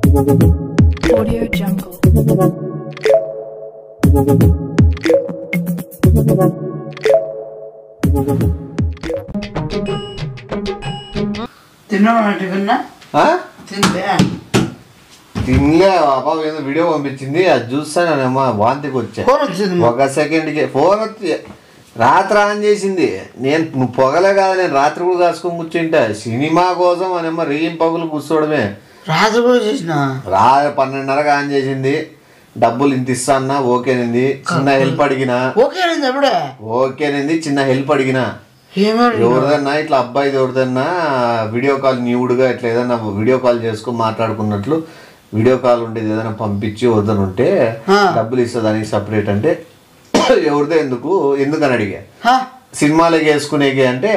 Audio Jungle. తినలే పాప ఏదో వీడియో పంపించింది అది చూస్తానమ్మా వాంతికి వచ్చా ఒక సెకండ్కి ఫోన్ వచ్చి రాత్రి ఆన్ చేసింది నువ్వు పొగలే కాదు నేను రాత్రి కూడా కాసుకొని కూర్చుంటా సినిమా కోసం అనేమ్మా రెయ్యం పగులు కూర్చోవడమే రాత్రి కూడా చేసిన 12:30కి ఆన్ చేసింది డబ్బులు ఇంత ఇస్తాన్నా ఓకేనింది చిన్న హెల్ప్ అడిగినా ఓకేనింది చిన్న హెల్ప్ అడిగినా ఎవరిదన్నా ఇట్లా అబ్బాయిది ఎవరిదన్నా వీడియో కాల్ న్యూడ్గా ఇట్లా ఏదన్నా వీడియో కాల్ చేసుకుని మాట్లాడుకున్నట్లు వీడియో కాల్ ఉండేది ఏదైనా పంపించి వద్దని ఉంటే డబ్బులు ఇస్తా దానికి సపరేట్ అంటే ఎవరిదో ఎందుకని అడిగా సినిమాలకి వేసుకునేకి అంటే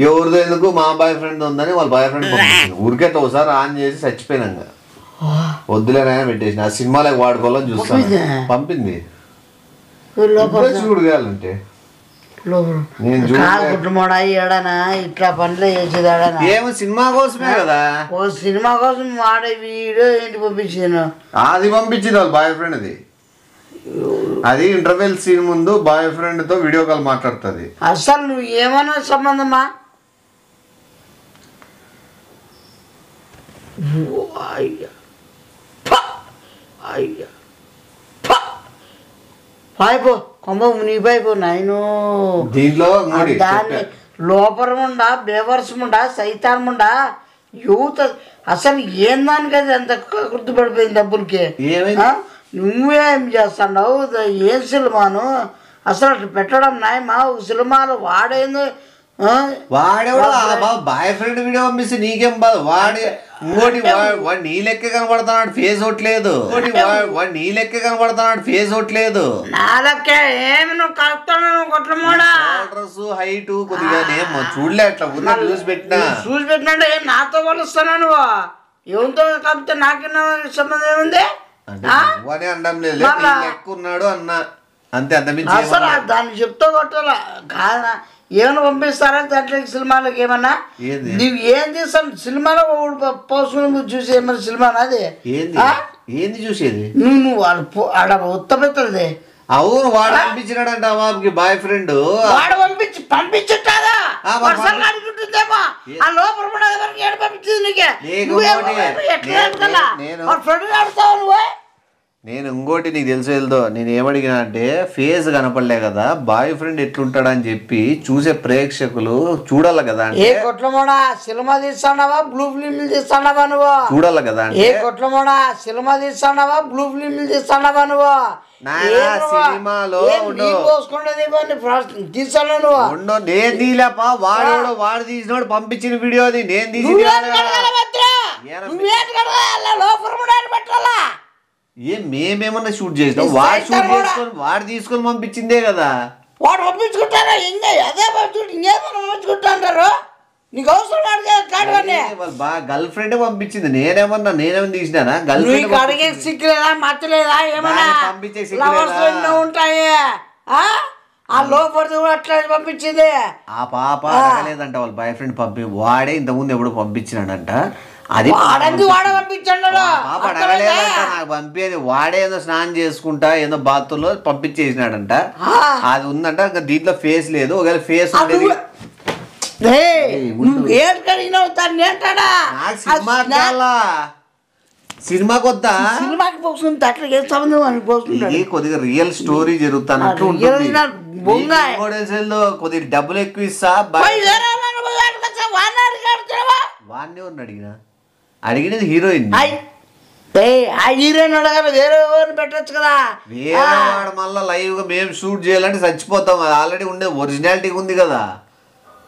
ఎవరిదో ఎందుకు మా బాయ్ ఫ్రెండ్ ఉందని వాళ్ళ బాయ్ ఫ్రెండ్ పంపించింది ఊరికేట ఒకసారి ఆన్ చేసి చచ్చిపోయినాక వద్దులేనైనా పెట్టేసిన ఆ సినిమాలకు వాడుకోవాలని చూస్తాను పంపింది చూడగాలంటే ఇట్లా పనులు చేసేదాడనా ఏమో సినిమా కోసమే కదా సినిమా కోసం వాడే వీడియో ఏంటి పంపించాను అది పంపించింది వాళ్ళ బాయ్ ఫ్రెండ్ అది ఇంటర్వెల్ సీన్ ముందు బాయ్ ఫ్రెండ్ తో వీడియో కాల్ మాట్లాడుతుంది అసలు నువ్వు ఏమన్నా సంబంధమా పాయిపో కొమ్మ మునిగిపోయిపో నాయను దీంట్లో దాన్ని లోపరముండా బేవర్సముండా సైతాన్ముండా యూత్ అసలు ఏం దానికి అది అంత గుర్తుపడిపోయింది డబ్బులకి నువ్వేం చేస్తున్నావు ఏం సినిమాను అసలు అట్లా పెట్టడం నాయమా సినిమాలు వాడేందు వాడేవాడు బాయ్ ఫ్రెండ్ వీడియో పంపిస్తే నీకేం బాధ వాడే ఇంకోటి వాడు నీ లెక్క కనబడుతున్నాడు ఫేస్ ఒకట్లేదు వాడు నీ లెక్క కనబడుతున్నాడు ఫేస్ ఒకట్లేదు నా లెక్క ఏమి నువ్వు కలుపుతున్నావు కొట్టమోడా హైట్ కొద్దిగా చూడలే అట్లా చూసి పెట్టినా నాతో కలుస్తున్నా నువ్వు ఎవరితో కలిపితే నాకన్నా సంబంధం ఏముంది అంటే అనడం లేదు లెక్క ఉన్నాడు అన్నా అంతే అంతమించి అసలు దాన్ని చెప్తా కొట్టాలా కాదా ఏమైనా పంపిస్తారా దాంట్లో సినిమాలకు ఏమన్నా నువ్వు ఏం చేస్తాను సినిమాలో పోసుకుని చూసి ఏమన్నా సినిమానా అది ఏంది చూసేది నువ్వు వాడు ఆడ ఉత్తపెత్తది అవును వాడు పంపించినాడంట బాబుకి బాయ్ ఫ్రెండ్ వాడు పంపించుంటాదా అనుకుంటుందేమో ఆ లోపల వరకు ఏడు పంపించింది నువ్వు నేను ఇంకోటి నీకు తెలిసి వెళ్దో నేను ఏమడిగినా అంటే ఫేస్ కనపడలే కదా బాయ్ ఫ్రెండ్ ఎట్లుంటాడని చెప్పి చూసే ప్రేక్షకులు చూడాలి కదా ఏ కొట్లమోడా సినిమా తీస్తాడావా బ్లూ ఫిల్మ్ తీస్తాడావా నువ్వు చూడాలి కదా ఏ కొట్లమోడా సినిమా తీస్తాడావా బ్లూ ఫిల్మ్ తీస్తాడావా నువ్వు సినిమాలో తీసాను నువ్వు నేను తీలేపా వాడు తీసినోడు పంపించిన వీడియో అది నేను తీసి మేమేమన్నా షూట్ చేసినాం వాడు తీసుకొని పంపించిందే కదా వాడు పంపించుకుంటారా అదే పంపించుకుంటారు నీకు అవసరం గర్ల్ ఫ్రెండ్ పంపించింది నేనేమన్నా తీసినా గర్ల్ ఫ్రెండ్ అడిగే సిక్కులేదా మచ్చలేదా ఏమన్నా పంపించే ఉంటాయి ఆ లోపల అట్లా పంపించింది ఆ పాప అడగలేదంట వాళ్ళ బాయ్ ఫ్రెండ్ వాడే ఇంతకుముందు ఎప్పుడు పంపించినాడంట అది పాప అడగలేదంట నాకు పంపేది వాడే ఏదో స్నానం చేసుకుంటా ఏదో బాత్రూంలో పంపించేసినాడంట అది ఉందంట దీంట్లో ఫేస్ లేదు ఒకవేళ ఫేస్ ఉండేది సినిమాకి వద్దా సినిమాకి పోతుంది అట్లా ఏ సంబంధం అని పోతుంది కొద్దిగా రియల్ స్టోరీ జరుగుతానట్టు కొద్దిగా డబ్బులు ఎక్కువ ఇస్తా వాడిని అడిగినా అడిగినది హీరోయిన్ హీరోయిన్ అడగాలి వేరే ఎవరిని పెట్టచ్చు కదా వేరే వాడు మళ్ళీ లైవ్ గా మేము షూట్ చేయాలంటే చచ్చిపోతాం ఆల్రెడీ ఉండే ఒరిజినాలిటీ ఉంది కదా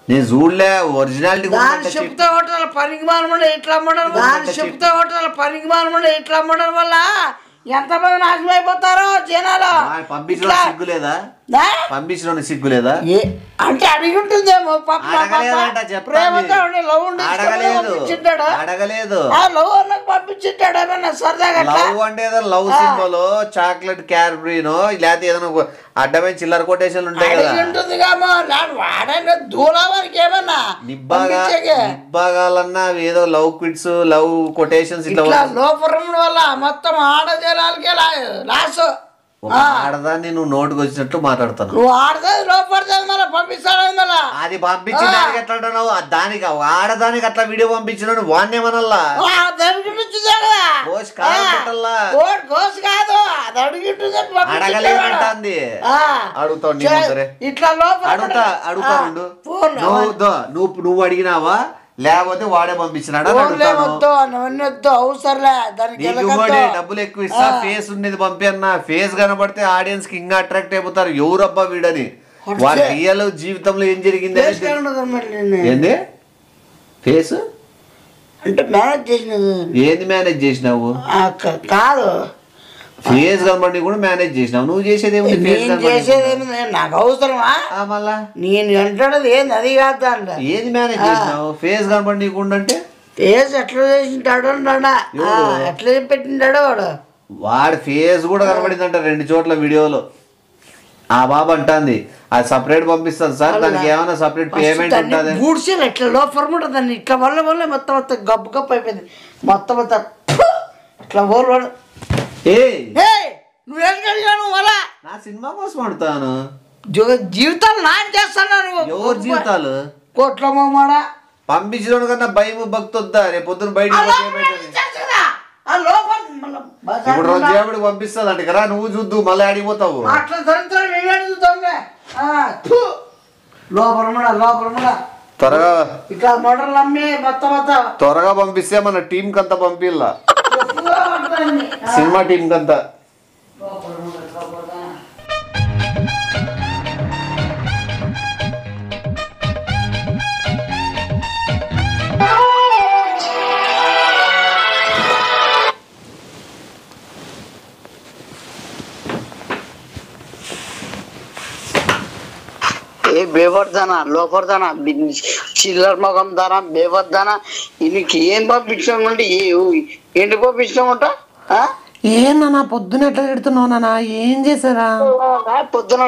నేను చూడలే ఒరిజినాలిటీ చెప్తే హోటల్ పనికి మానమంటే ఎట్లా అమ్మడం చెప్తే హోటల్ పనికి మానమంటే ఎట్లా అమ్మడం వల్ల ఎంతమంది నాశనం అయిపోతారో జనాలు పంపించడం సిగ్గులేదా పంపించడం సిగ్గులేదా అంటే అడిగి ఉంటుందేమో అడగలేదు పంపించింటాడు ఏమన్నా సరదాగా లవ్ అంటే ఏదో లవ్ సింబల్ చాక్లెట్ క్యాడ్బరీనో లేకపోతే ఏదైనా అడ్డమైన చిల్లర కొటేషన్లు ఉంటాయి కదా ఉంటుంది వాడైనా దూలా వారికి ఏమన్నా నిబ్బాగాలన్నా ఏదో లవ్ క్విట్స్ లవ్ కొటేషన్స్ ఇట్లా లోపరం వల్ల మొత్తం ఆడజాలకే లాస్. ఆడదాన్ని నువ్వు నోటుకు వచ్చినట్టు మాట్లాడుతాను. నువ్వు ఆడదాన్ని లోపడుతుంది మళ్ళీ పంపిస్తాను మళ్ళీ. అది పంపించిన దానికి ఎట్లా అంటున్నావు? దానికి ఆడదానికి అట్లా వీడియో పంపించిన వాడిని ఏమనల్లా అడగలేదంటుంది. అడుగుతావు ఇట్లా అడుగుతాడు నువ్వు అడిగినావా లేకపోతే వాడే పంపించినాడా? డబ్బులు ఎక్కువ ఇస్తా ఫేస్ ఉండేది పంపి అన్న. ఫేస్ కనబడితే ఆడియన్స్ కి ఇంకా అట్రాక్ట్ అయిపోతారు. ఎవరబ్బా వీడని. వాడి రియల్ జీవితంలో ఏం జరిగింది ఏంది ఫేస్ అంటే మేనేజ్ చేసినది. ఏంది మేనేజ్ చేసినావు? కాదు ఫేస్ కనబడి కూడా మేనేజ్ చేసినావు. నువ్వు చేసేది నాకు అవసరమా? మళ్ళా నేను అంటాడు ఏంది అది కాదు అంట. ఏది మేనేజ్ చేసినావు? ఫేస్ కనబడి నీకుండా అంటే ఫేస్ ఎట్లా చేసింటాడు ఎట్లా పెట్టింటాడు వాడు. వాడి ఫేస్ కూడా కనబడిందంట 2 చోట్ల వీడియోలో. ఆ బాబు అంటుంది అది సపరేట్ పంపిస్తుంది సార్, దానికి ఏమైనా సపరేట్ పేమెంట్ ఉంటుంది. బూడ్సేలు ఎట్లా లోపల ఉంటుంది ఇట్లా వల్ల మొత్తం గబ్బు గప్పు అయిపోయింది మొత్తం అంతా ఇట్లా ఓరు. నువ్వేం కలిగాను మళ్ళా నా సినిమా కోసం ఆడుతాను. జీవితాలు నాన్ చేస్తాను. ఎవరు జీవితాలు? కోట్ల మామాడా పంపించడం కన్నా భయం భక్తి వద్దా? రేపు పొద్దున బయట ఇప్పుడు రోజు పంపిస్తుంది అంటే కదా నువ్వు చూద్దు మళ్ళీ అడిగిపోతావు. త్వరగా ఇట్లా మోటార్లు అమ్మి మొత్తం త్వరగా పంపిస్తే మన టీం కంతా పంపిల్లా, సినిమా టీం కంతా. బేవర్దానా లోపర్దానా చిల్లర మొగం దానా బేవర్దానా నీకు ఏం పంపించామంటే ఏంటి పంపించామంట? ఏనా పొద్దున ఎట్లా తిడుతున్నావు నాన్న? ఏం చేశారా పొద్దున?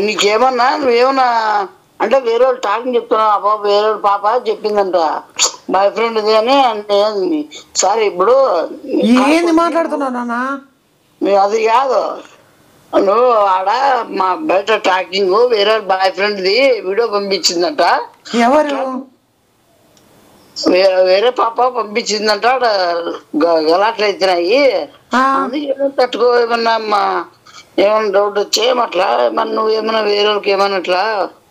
నీకేమన్నా నువ్వేమన్నా అంటే వేరే వాళ్ళు టాకింగ్ చెప్తున్నావు. అబ్బా వేరే పాప చెప్పిందంట బాయ్ ఫ్రెండ్ ఇది అని అంటే. సరే ఇప్పుడు ఏంది మాట్లాడుతున్నావు నాన్న? అది కాదు, నువ్వు ఆడ మా బయట టాకింగ్ వేరే బాయ్ ఫ్రెండ్ది వీడియో పంపించిందంట. ఎవరు? వేరే పాప పంపించిందంట. ఆడ గలాట్లు అవుతున్నాయి అందుకే తట్టుకో. ఏమన్నా ఏమన్నా డౌట్ వచ్చేయమట్లా మన నువ్వేమన్నా వేరే వాళ్ళకి ఏమన్నా అట్లా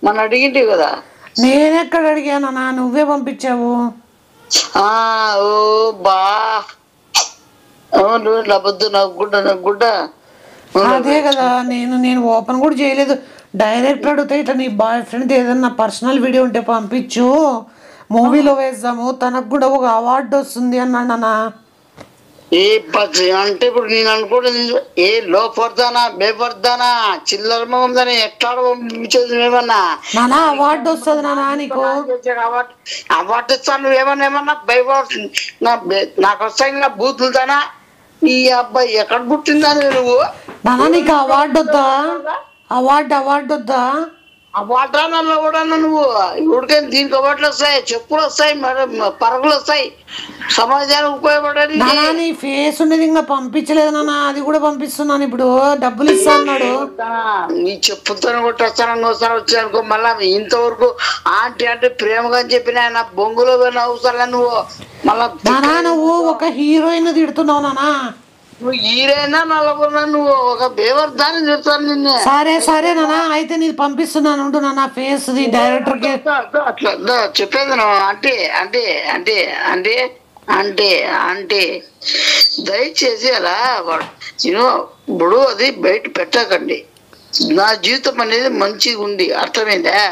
మన అడిగింటివి కదా. నేనెక్కడ అడిగానా? నువ్వే పంపించావు. ఓ బా నువ్వు నవ్వద్దు నవ్వుకుంటా. అదే కదా నేను ఓపెన్ కూడా చేయలేదు. డైరెక్ట్ అడిగితే ఇట్లా నీ బాయ్ ఫ్రెండ్ ఏదన్నా పర్సనల్ వీడియో ఉంటే పంపించు, మూవీలో వేద్దాము, తనకు కూడా ఒక అవార్డు వస్తుంది అన్నాడన్నా. అంటే ఇప్పుడు నేను అనుకోండి ఏ లోపడతానా బేపడతానా చిల్లర మొగందానా ఎట్లా పంపించేది ఏమన్నా అవార్డు వస్తుంది నానా నీకు. అవార్డు ఇస్తాను నువ్వేమన్నా ఏమన్నా భయపడుతుంది నాకు వస్తాయి బూతులుతానా. ఈ అబ్బాయి ఎక్కడ పుట్టిందా నువ్వు? నానా నీకు అవార్డు వద్దా? అవార్డు వద్దా? అవార్డు నన్ను కూడా నువ్వు ఇప్పటికైనా దీనికి అవార్డులు వస్తాయి, చెప్పులు వస్తాయి, పరుగులు వస్తాయి, సమాజానికి ఉపయోగపడేది. నానా నీ ఫేస్ ఉండేది ఇంకా పంపించలేదు నాన్న, అది కూడా పంపిస్తున్నాను ఇప్పుడు. డబ్బులు ఇస్తా అన్నాడు. నీ చెప్పులతో కొట్టేస్తాను ఒకసారి వచ్చానుకో. మళ్ళా ఇంతవరకు ఆంటీ అంటే ప్రేమగా అని చెప్పిన ఆయన బొంగులో పోయిన అవసరం నువ్వు. మళ్ళా నానా నువ్వు ఒక హీరోయిన్ తిడుతున్నావు నానా. నువ్వు హీరోయినా నల్లగొన్నా నువ్వు ఒక బేవర్దాన్ని చెప్తాను నిన్నే. సరే నానా అయితే నీది పంపిస్తున్నాను ఉండు నాన్న ఫేస్ డైరెక్టర్ కి. అట్లా చెప్పేది నువ్వు అంటే అంటే అంటే అంటే అంటే అంటే దయచేసి అలా ఇప్పుడు అది బయట పెట్టకండి. నా జీవితం అనేది మంచిగా ఉంది అర్థమైందా?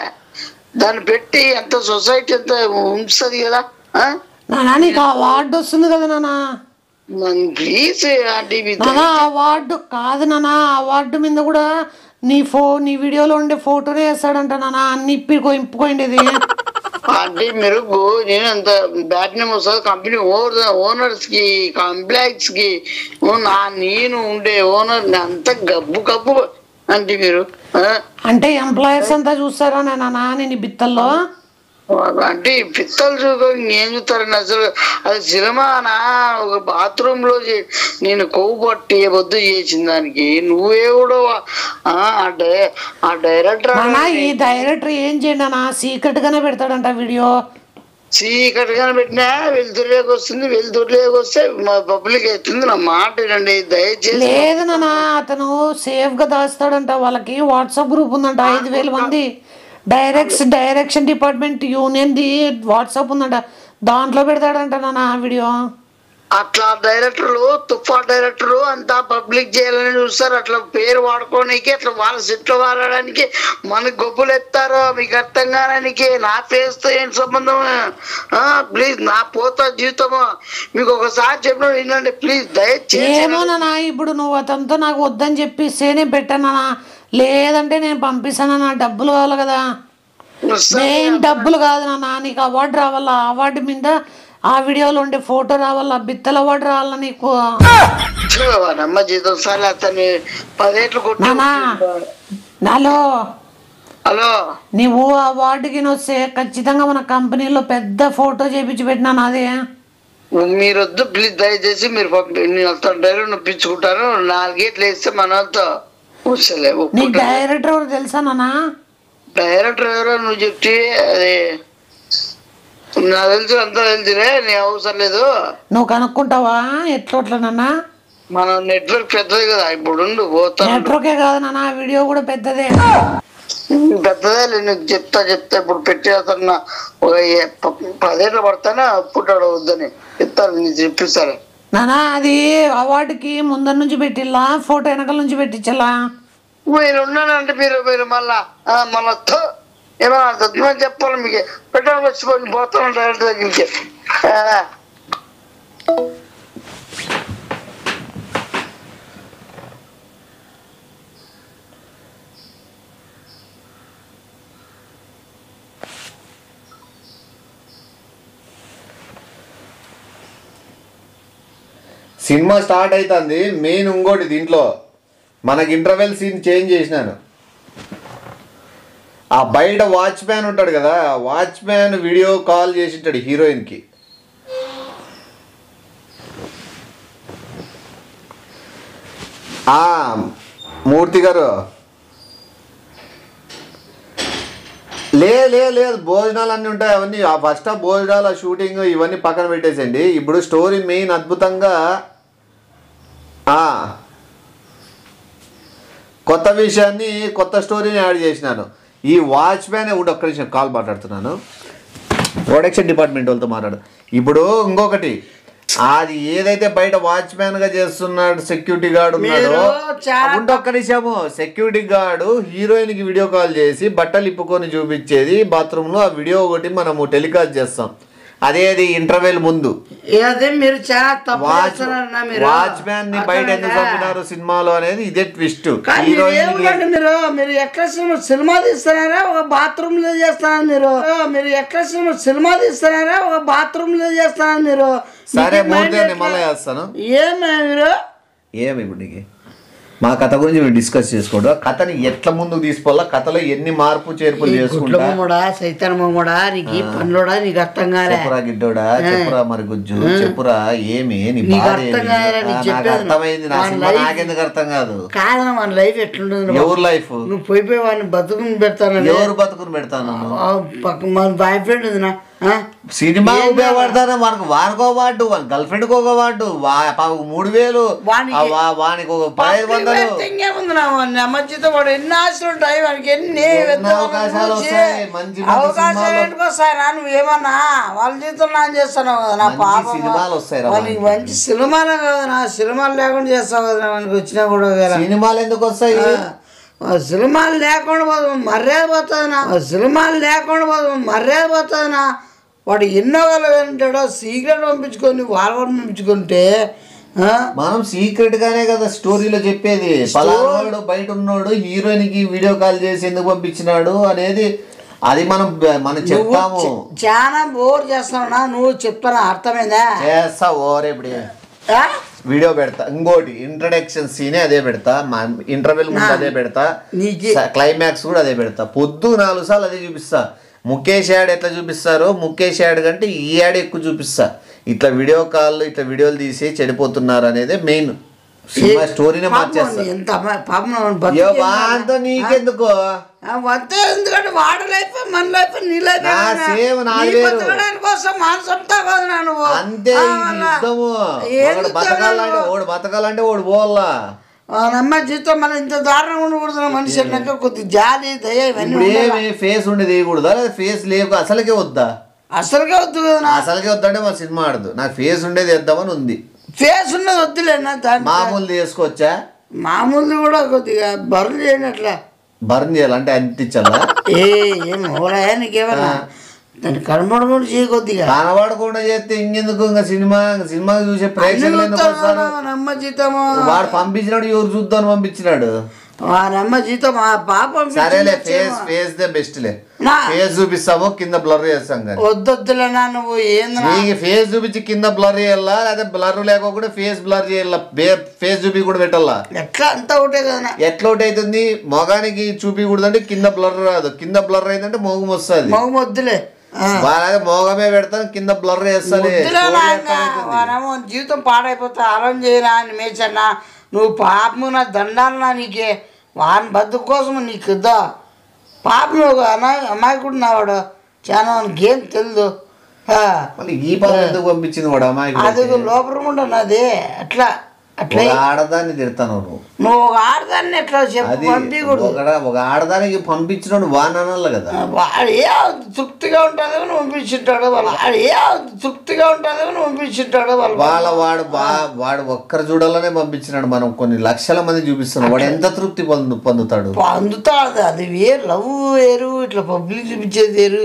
దాన్ని పెట్టి ఎంత సొసైటీ ఎంత ఉంచుతుంది కదా. నానా నీకు అవార్డు వస్తుంది కదా నానా. ప్లీజ్ నానా అవార్డు కాదు నానా, అవార్డు మీద కూడా నీ వీడియోలో ఉండే ఫోటోనే వేస్తాడంట నానా. అన్ని ఇంపుకోండేది అంటే మీరు నేను అంత బ్యాడ్ నేమ్ వస్తుంది కంపెనీ ఓనర్స్ కి ఎంప్లాయీస్ కి. నేను ఉండే ఓనర్ అంత గబ్బు అంటే మీరు అంటే ఎంప్లాయర్స్ అంతా చూస్తారా నానా నేను బిత్తల్లో? అంటే పిత్తలు చూక ఏం చూస్తారండి అసలు? అది సినిమానా? ఒక బాత్రూమ్ లో నేను కొవ్వు పట్టి వద్దు చేసిన దానికి నువ్వే కూడా ఆ డైరెక్టర్ ఈ డైరెక్టర్ ఏం చేయండి అన్న, సీక్రెట్ గానే పెడతాడంట వీడియో. చీకటి గానే పెట్టినా వెలుతురులోకి వస్తుంది, వెలుతురులోకి వస్తే మా పబ్లిక్ అవుతుంది. నా మాట వినండి దయచేసి. లేదు నాన్న, అతను సేఫ్ గా దాస్తాడంట. వాళ్ళకి వాట్సాప్ గ్రూప్ ఉందంట, 5,000 మంది. Direction department union the WhatsApp ఉందంట, దాంట్లో పెడతాడంట నాన్న వీడియో. అట్లా డైరెక్టర్లు తుఫా డైరెక్టర్లు అంతా పబ్లిక్ చేయాలని చూస్తారు. అట్లా పేరు వాడుకోనికి, అట్లా వాళ్ళ సెట్లు వాడడానికి మనకు గొప్పలు ఎత్తారు. మీకు అర్థం కాడానికి నా ఫేస్ తో ఏం సంబంధం? ప్లీజ్, నా పోతా జీవితము మీకు ఒకసారి చెప్పిన ఏంటంటే ప్లీజ్ దయచేసి. ఏమో నాన్న, ఇప్పుడు నువ్వు అతనితో నాకు వద్దని చెప్పిస్తేనే పెట్టానా, లేదంటే నేను పంపిస్తానన్నా. డబ్బులు కావాలి కదా, మెయిన్ డబ్బులు కాదు నాన్న. నీకు అవార్డు రావాలా, అవార్డు మీద ఆ వీడియోలో ఉండే ఫోటో రావాలా, బిత్తల అవార్డు రావాలా నీకు. అమ్మ జీతం సార్ అతన్ని 10 ఏళ్ళు హలో హలో, నువ్వు అవార్డుకి వస్తే ఖచ్చితంగా మన కంపెనీలో పెద్ద ఫోటో చేపించి పెట్టినాను. అదే మీరు వద్దు ప్లీజ్ దయచేసి. మీరు డైరెక్ట్ నొప్పించుకుంటారు. 4 గేట్లు వేస్తే మన వాళ్ళతో వస్తలేవు. నీ డైరెక్టర్ ఎవరు తెలుసా నాన్న? డైరెక్టర్ ఎవరో నువ్వు చెప్తే అదే నాకు తెలుసు, అంతా తెలుసులే, నీ అవసరం లేదు. నువ్వు కనుక్కుంటావా ఎట్లా నాన్న? మన నెట్వర్క్ పెద్దది కదా ఇప్పుడు. నెట్వర్కే కాదు నాన్న, వీడియో కూడా పెద్దదే. పెద్దదే నీకు చెప్తా ఇప్పుడు పెట్టేస్తున్నా. ఒక 10 ఏళ్ళు పడతానే పుట్టాడు వద్దని చెప్తారు, నీకు చెప్పిస్తారు నానా. అది అవార్డుకి ముందర నుంచి పెట్టిల్లా, ఫోటో వెనకాల నుంచి పెట్టించలా? మీరు ఉన్నానంటే మీరు మళ్ళా ఏమన్నా తత్వం చెప్పాలి మీకు. పెట్టాలి వచ్చిపోయి పోతాను డైరెక్ట్ దగ్గరికి. సినిమా స్టార్ట్ అవుతుంది. మెయిన్ ఇంకోటి దీంట్లో మనకి ఇంటర్వెల్ సీన్ చేంజ్ చేసినాను. ఆ బయట వాచ్మ్యాన్ ఉంటాడు కదా, వాచ్మ్యాన్ వీడియో కాల్ చేసి ఉంటాడు హీరోయిన్కి. మూర్తి గారు లేదు భోజనాలు అన్నీ ఉంటాయి. అవన్నీ ఫస్ట్ భోజనాలు, షూటింగ్ ఇవన్నీ పక్కన పెట్టేసండి. ఇప్పుడు స్టోరీ మెయిన్ అద్భుతంగా కొత్త విషయాన్ని, కొత్త స్టోరీని యాడ్ చేసినాను. ఈ వాచ్మ్యాన్ ఒక్క నిమిషం కాల్ మాట్లాడుతున్నాను, ప్రొడక్షన్ డిపార్ట్మెంట్ వాళ్ళతో మాట్లాడు. ఇప్పుడు ఇంకొకటి, అది ఏదైతే బయట వాచ్మ్యాన్ గా చేస్తున్నాడు సెక్యూరిటీ గార్డ్ ఉన్నాడో, ఒక్క నిమిషము, సెక్యూరిటీ గార్డు హీరోయిన్ కి వీడియో కాల్ చేసి బట్టలు ఇప్పుకొని చూపించేది బాత్రూమ్ లో. ఆ వీడియో ఒకటి మనము టెలికాస్ట్ చేస్తాం. అదేది ఇంటర్వెల్ ముందు. మీరు వాచ్మ్యాన్ ని బయట ఎందుకు పంపినారు సినిమాలో అనేది ఇదే ట్విస్ట్. మీరు ఎక్కడ సినిమా తీస్తున్నారా, ఒక బాత్రూమ్ లో చేస్తారా? మీరు ఎక్కడ సినిమా తీస్తున్నారా, ఒక బాత్రూమ్ లో చేస్తారా? మీరు సరే మూర్తి మళ్ళీ చేస్తాను. ఏమి ఇప్పుడు నీకు మా కథ గురించి మేము డిస్కస్ చేసుకోవడం, కథని ఎట్లా ముందుకు తీసుకోవాలా, కథలో ఎన్ని మార్పు చేర్పులు చేసుకుంటా. సైతన్మడా నీకు పనులోడా నీకు అర్థం కాలే. చెప్పురా గిడ్డోడా, చెప్పురా మరి గుజ్జు, చెప్పురా ఏమి నీ అర్థమైంది. నా సినిమా నాకెందుకు అర్థం కాదు? కాదు మన లైఫ్ ఎట్లుంటుంది? ఎవరు లైఫ్? నువ్వు పోయిపోయి వాడిని బతుకుని పెడతాను. ఎవరు బతుకుని పెడతాను? మన బాయ్ ఫ్రెండ్ ఉంది నా సినిమా ఉపయోగపడతారా? మనకు వానికో వాడు, వాని గర్ల్ ఫ్రెండ్ కి ఒక వాడు, 3000 వానికి 500. మధ్యతో వాడు ఎన్ని ఆశలు ఉంటాయి వానికి, ఎన్ని అవకాశాలు అవకాశాలు వస్తాయి. నువ్వేమన్నా వాళ్ళ జీవితం నాన్న చేస్తున్నావు కదా, నా పాప సినిమాలు వస్తాయి. వానికి మంచి సినిమాలే కదా, నా సినిమాలు లేకుండా చేస్తావు కదా. మనకి వచ్చినా కూడా సినిమాలు ఎందుకు వస్తాయి? సినిమాలు లేకుండా పోదు మర్యాద పోతుందినా, సినిమాలు లేకుండా పోదు మర్యాద పోతుందినా. వాడు ఎన్నో ఉంటాడో సీక్రెట్ పంపించుకొని వాళ్ళు పంపించుకుంటే మనం సీక్రెట్ గానే కదా స్టోరీలో చెప్పేది. పలానాడు బయట ఉన్నాడు హీరోయిన్ కి వీడియో కాల్ చేసి ఎందుకు పంపించినాడు అనేది, అది మనం చెప్తాము. చాలా బోర్ చేస్తావునా నువ్వు, చెప్తానా అర్థమైందా? చేస్తా ఓరే ఇప్పుడు వీడియో పెడతా. ఇంకోటి ఇంట్రడక్షన్ సీనే అదే పెడతా, ఇంటర్వెల్ ముందు అదే పెడతా, క్లైమాక్స్ కూడా అదే పెడతా. పొద్దు 4 సార్లు అదే చూపిస్తా. ముఖేష్ యాడ్ ఎట్లా చూపిస్తారో ముఖేష్ యాడ్ కంటే ఈ యాడ్ ఎక్కువ చూపిస్తా. ఇట్లా వీడియో కాల్ ఇట్లా వీడియోలు తీసి చెడిపోతున్నారు అనేది మెయిన్. సినిమా స్టోరీనే మార్చేస్తా. ఎంత పాపం వాంతో నీకెందుకు ఎందుకంటే వాడి లైఫ్ మన లైఫ్ నీ లైఫ్ కోసం మానసంతా కదా నువ్వు అంతే. యుద్ధము ఓడు బతకాలంటే ఓడి పోవాలా. నమ్మ జీవితం మన ఇంత దారుణంగా ఉండకూడదు. మనిషి అన్నాక కొద్ది జాలి దయ ఇవన్నీ. ఫేస్ ఉండేది వేయకూడదా లేదా ఫేస్ లేక అసలుకే వద్దా? అసలుకే వద్దు కదా. అసలుకే వద్దంటే మన సినిమా ఆడదు. నాకు ఫేస్ ఉండేది వేద్దామని ఉంది. ఫేస్ ఉన్నది వద్దులేనా మామూలు చేసుకోవచ్చా? మామూలు కూడా కొద్దిగా బర్న్ చేయండి. అట్లా బర్న్ చేయాలంటే అంతించాలా? ఏం ఓలయా నీకేమన్నా దాన్ని కనబడకుండా చేయ కొద్దిగా. కనబడకుండా చేస్తే ఇంకెందుకు ఇంకా సినిమా చూసే ప్రేక్షకులు నమ్మ జీతము వాడు పంపించినాడు. ఎవరు చూద్దాం పంపించినాడు వానమ్మ జీతం ఆ పాపం. సరేలే ఫేస్ దే బెస్ట్ లే. ఫేస్ చూపిస్తాము కింద బ్లర్ చేస్తాం కానీ వద్దొద్దులేనా నువ్వు ఏంది నీకు ఫేస్ చూపించి కింద బ్లర్ చేయాలా లేదా బ్లర్ లేకోకుండా ఫేస్ బ్లర్ చేయాలా? ఫేస్ చూపి కూడా పెట్టాలా? ఎట్లా అంతా ఒకటే కదా. ఎట్లా ఒకటి అవుతుంది? మొగానికి చూపించకూడదు అంటే కింద బ్లర్ రాదు. కింద బ్లర్ అయిందంటే మొగం వస్తుంది. మొగం వద్దులే. మొగమే పెడతాను కింద బ్లర్ చేస్తాను. జీవితం పాడైపోతా అలం చేయరా అని మేచన్నా. నువ్వు పాపము నా దండాలన్నా నీకే వాని బతుకు కోసం నీకు ఇద్దా పాపం. అమాయకుడు నావాడు చాలా గేమ్ తెలియదు. ఈ పదం ఎందుకు పంపించింది వాడు అమాయకుడు? అది లోపల ఉండను అది అట్లా అట్లా ఆడదాన్ని తిడతాను. నువ్వు ఒక ఆడదాన్ని ఎట్లా చెప్పు పంపించకూడదు. ఒక ఆడదానికి పంపించినోడు వాననాలి కదా. వాడు ఏ తృప్తిగా ఉంటుందని పంపించుంటాడు వాళ్ళు. వాడు ఏ తృప్తిగా ఉంటుందని పంపించుంటాడు వాళ్ళు. వాడు ఒక్కరు చూడాలనే పంపించినాడు. మనం కొన్ని లక్షల మంది చూపిస్తున్నాం. వాడు ఎంత తృప్తి పొందుతాడు? పొందుతాడు. అది వేరు. లవ్ వేరు, ఇట్లా పబ్లిక్ చూపించేది వేరు.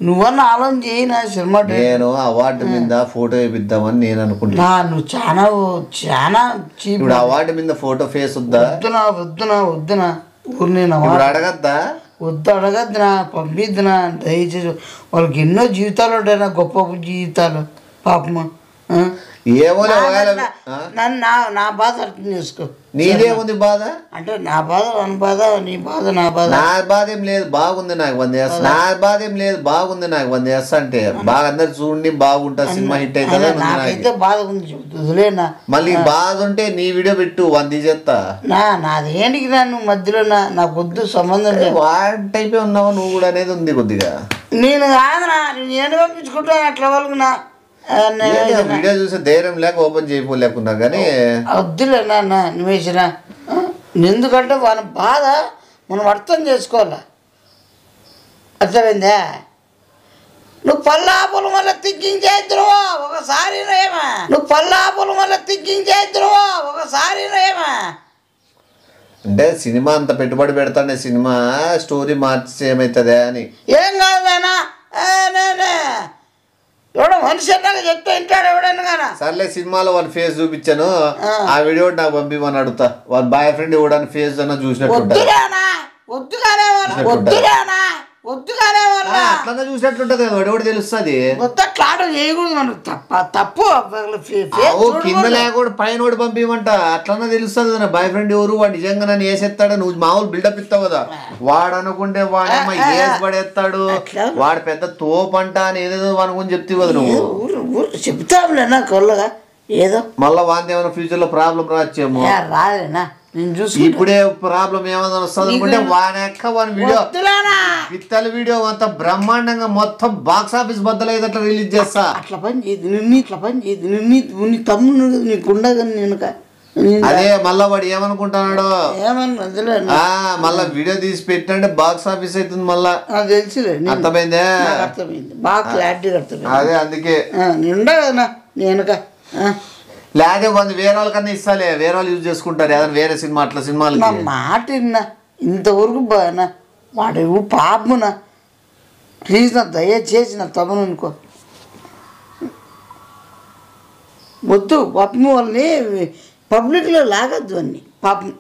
నువ్వన్నా ఆలోచన చేయనా సినిమా. నేను అవార్డు మీద ఫోటో వేపిద్దామని నేను అనుకుంటున్నా. నువ్వు చాలా చాలా ఇప్పుడు అవార్డు మీద ఫోటో ఫేస్ వద్దా? వద్దునా ఊరు నేను అడగద్దా? వద్దు అడగద్దునా పంపిద్దునా దయచేసి. వాళ్ళకి ఎన్నో జీవితాలు ఉంటాయి. గొప్ప జీవితాలు పాపమా. ఏమో నా బాధ అర్థం చేసుకో. నీదేముంది బాధ అంటే నా బాధ వన్ బాధ, నీ బాధ నా బాధ. నా బాధ ఏం లేదు బాగుంది నాకు 100 చేస్తా. నా బాధ ఏం లేదు బాగుంది నాకు 100 చేస్తా. అంటే బాగా అందరు చూడండి బాగుంటా సినిమా హిట్ అయితే బాధ ఉంది వదిలేనా. మళ్ళీ బాధ ఉంటే నీ వీడియో పెట్టు 100 చేస్తా. నాదేంటికి నన్ను మధ్యలో నాకు వద్దు సంబంధం లేదు. వాడి టైపే ఉన్నావా నువ్వు కూడా అనేది ఉంది కొద్దిగా. నేను కాదునా నేను పంపించుకుంటాను అట్లా వాళ్ళకు. వీడియో చూసే ధైర్యం లేక ఓపెన్ చేయలేకున్నా కానీ వద్దులే నాన్న నువ్వేసిన. ఎందుకంటే వాళ్ళ బాధ మనం అర్థం చేసుకోవాలా. అర్థమైందా? నువ్వు పల్లాపులు మళ్ళీ థింకింగ్ చేద్దురువా ఒకసారి ఏమా. నువ్వు పల్లాపులు మళ్ళీ థింకింగ్ చేద్దురువా ఒకసారి ఏమా. అంటే సినిమా అంత పెట్టుబడి పెడతానే సినిమా స్టోరీ మార్చి ఏమవుతుందా అని. ఏం కాదు నాయనా. ఎవడో మనిషి అన్నాక చెప్తే వింటాడు ఎవడైనా కానీ. సర్లే సినిమాలో వాడి ఫేస్ చూపించాను. ఆ వీడియో నాకు పంపిమని అడుగుతా. వాళ్ళ బాయ్ ఫ్రెండ్ ఇవ్వడానికి ఫేస్ అన్న చూసినట్టు అట్లా చూసినట్లుంటది కదా. వాడు తెలుస్తుంది చేయకూడదు మనం తప్పు. కింద లేకుండా పైన వాడు పంపిమంట అట్లన్నా తెలుస్తుంది కదా. బాయ్ ఫ్రెండ్ ఎవరు వాడు నిజంగా నన్ను వేసేస్తాడు. నువ్వు మామూలు బిల్డప్ ఇస్తావు కదా. వాడు అనుకుంటే వాడమ్మ వేసి పడేస్తాడు. వాడు పెద్ద తోపంట అని ఏదేదో అనుకుని చెప్తావు కదా నువ్వు. చెప్తావులేనా కొల్లగా ఏదో. మళ్ళా వాంతి ఏమైనా ఫ్యూచర్ లో ప్రాబ్లం రాచ్చేమో. రాదేనా నేను చూసి ఇప్పుడే ప్రాబ్లం ఏమైనా వస్తుంది అనుకుంటే వానెక్క వాని వీడియో పిత్తల వీడియో అంతా బ్రహ్మాండంగా మొత్తం బాక్స్ ఆఫీస్ బద్దలైతే రిలీజ్ చేస్తా. అట్లా పని చేయదు నిన్ను. ఇట్లా పని చేయదు నీ తమ్ముడు నీకుండగాని నేను అదే మళ్ళా వాడు ఏమనుకుంటున్నాడు ఏమన్నా మళ్ళా వీడియో తీసి పెట్టంటే బాక్స్ ఆఫీస్ అవుతుంది మళ్ళా. తెలుసులే అర్థమైందే. అర్థమైంది బాగా క్లారిటీగా అర్థమైంది. అదే అందుకే నిండగదనా నేనుక లేదే మంది వేరే వాళ్ళకన్నా ఇస్తాలే. వేరే వాళ్ళు యూజ్ చేసుకుంటారు ఏదైనా వేరే సినిమా అట్లా సినిమాలు. మాట విన్నా ఇంతవరకు బానా వాడు పాపమునా. ప్లీజ్ నా దయచేసి నా తమ్మును అనుకో వద్దు. పాపము వాళ్ళని పబ్లిక్లో లాగద్దు అన్ని పాపం.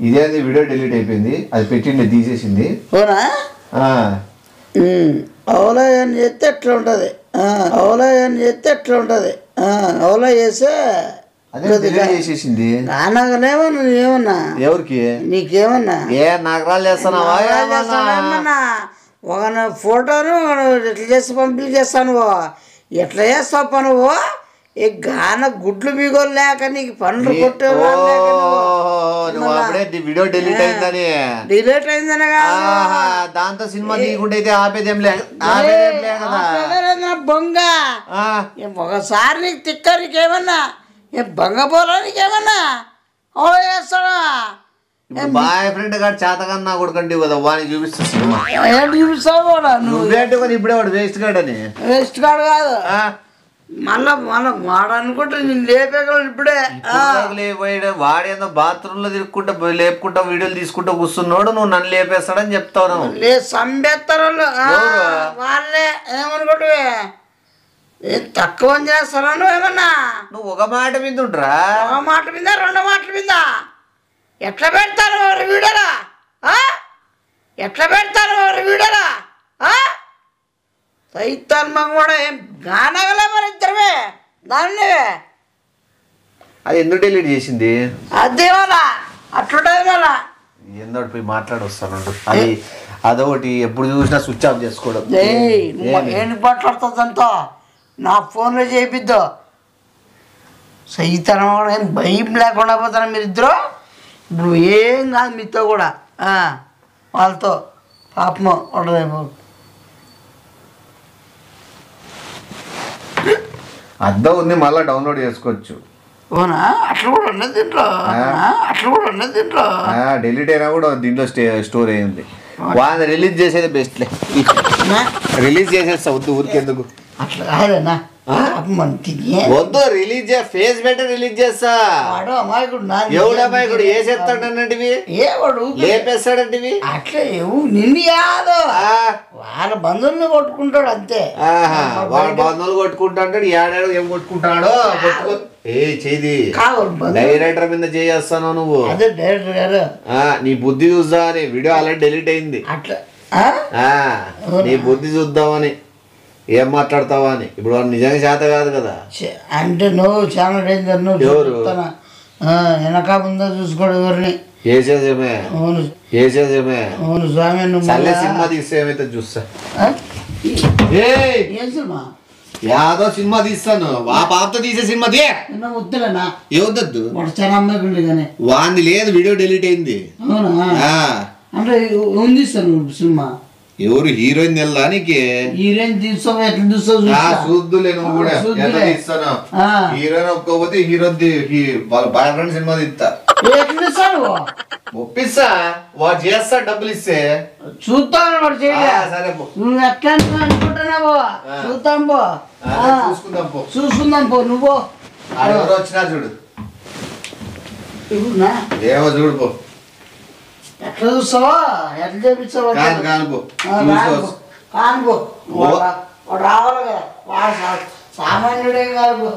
ఇదేది వీడియో డిలీట్ అయిపోయింది. అది పెట్టిండి తీసేసింది. అవునా? అవలా అని చేస్తే ఎట్లా ఉంటుంది. అవలా అని చేస్తే ఎట్లా ఉంటుంది. అవలా చేస్తే చేసేసింది. నాన్నగానేమన్నా ఏమన్నా ఎవరికి నీకేమన్నా ఏ నగరాలు చేస్తానా ఒక ఫోటోను ఎట్లా చేసి పంపిణీ చేస్తాను ఎట్లా చేస్తావు పనువు ఈ గాన గుడ్లు మిగోలు లేక నీకు పండ్లు కొట్టే వీడియో డిలీట్ అయిందని డిలీట్ అయిందనే దాంతో సినిమా తీయకుండా అయితే ఆపేదేం లేదు బొంగ ఒకసారి నీకు తిక్క నీకేమన్నా బొంగ పోలా నీకేమన్నా ఓ చేస్తాడా బాయ్ ఫ్రెండ్ గారు చేతకన్నా కొడుకండి కదా వాడిని చూపిస్తా సినిమా చూపిస్తావు కూడా నువ్వేంటి కదా ఇప్పుడే వాడు వేస్ట్ గాడని వేస్ట్ కాడు కాదు మళ్ళా వాడు అనుకుంటే నేను లేపేగలను ఇప్పుడే లేపోయాడు వాడేందో బాత్రూమ్ లో తిరుక్కుంటా లేపుకుంటా వీడియోలు తీసుకుంటా కూర్చున్నాడు నువ్వు నన్ను లేపేస్తాడని చెప్తావు సంబేస్తారు వాళ్ళే ఏమనుకుంటే ఏం తక్కువ చేస్తారా నువ్వేమన్నా నువ్వు ఒక మాట మీద ఉంటారా ఒక మాట మీద రెండో మాటల మీద ఎట్లా పెడతారు ఎవరి వీడియోలా ఎట్లా పెడతారు ఎవరి వీడియోలా సైతాన్మం కూడా ఏం గానగలే మరి ఇద్దరమే దాన్ని అది ఎందుకు డిలీట్ చేసింది అదే వాళ్ళ అట్లుంటుంది వాళ్ళ ఏందో పోయి మాట్లాడి వస్తాను అది అదొకటి ఎప్పుడు చూసినా స్విచ్ ఆఫ్ చేసుకోవడం ఏంటి మాట్లాడుతుందంతా నా ఫోన్లో చేయిద్దు సైతనం కూడా ఏం భయం లేకుండా పోతాను మీరు ఇద్దరు ఇప్పుడు ఏం కాదు మీతో కూడా వాళ్ళతో పాపము ఉండదేమో అద్దం ఉంది మళ్ళీ డౌన్లోడ్ చేసుకోవచ్చు అవునా అట్లా కూడా ఉండదు దీంట్లో అట్లా కూడా ఉండదు దీంట్లో డిలీట్ అయినా కూడా దీంట్లో స్టోర్ అయింది వాళ్ళని రిలీజ్ చేసేది బెస్ట్లే రిలీజ్ చేసేస్తా వద్దు ఊరికెందుకు అట్లా కాదన్నా వద్దు రిలీజ్ ఫేస్ పెట్టి రిలీజ్ చేస్తా వాడు అమాయకుడు ఎవడు అమాయకుడు వేసేస్తాడన్నటివి ఏవాడు లేపేస్తాడంటివి అట్లా నిన్ను కాదు వాళ్ళ బంధువుల్ని కొట్టుకుంటాడు అంతే వాళ్ళ బంధువులు కొట్టుకుంటా అంటాడు ఏడాడు ఏం కొట్టుకుంటాడో చేది డైరెక్టర్ మీద చేస్తాను నువ్వు అదే డైరెక్టర్ గారు నీ బుద్ధి చూద్దా అని వీడియో ఆల్రెడీ డిలీట్ అయింది అట్లా నీ బుద్ధి చూద్దామని ఏం మాట్లాడతావా అని ఇప్పుడు వాడు నిజంగా చేత కాదు కదా అంటే నువ్వు చాలా డేంజర్ నువ్వు వెనక ముందో చూసుకోడు ఎవరిని చేసేదేమే చేసేదేమే అవును స్వామి నువ్వు సినిమా తీస్తే ఏమైతే చూస్తా ఏం సినిమా యాదో సినిమా తీస్తాను ఆ పాపతో తీసే సినిమా వద్దులేనా ఏవద్దు చాలా అమ్మాయి కానీ వాంది లేదు వీడియో డిలీట్ అయింది అవునా అంటే ఉంది సినిమా ఎవరు హీరోయిన్ తెల్లా నీకు హీరోయిన్ తీస్తావు ఎట్లా చూస్తావు చూద్దులే నువ్వు కూడా ఎట్లా తీస్తాను హీరోయిన్ ఒప్పుకోకపోతే వాళ్ళ బాయ్ ఫ్రెండ్ సినిమా తీస్తా ఎట్లా తీస్తాను ఒప్పిస్తా వాడు చేస్తా డబ్బులు ఇస్తే చూస్తాను వాడు సరే నువ్వు ఎట్లా అనుకుంటున్నావు చూద్దాం పో చూసుకుందాం పో నువ్వు ఎవరు వచ్చినా చూడు ఏమో చూడు పో ఎట్లా చూస్తావా ఎట్లా చేపిస్తావా కానుకో రావాలి కదా వాడు సామాన్యుడే కాదు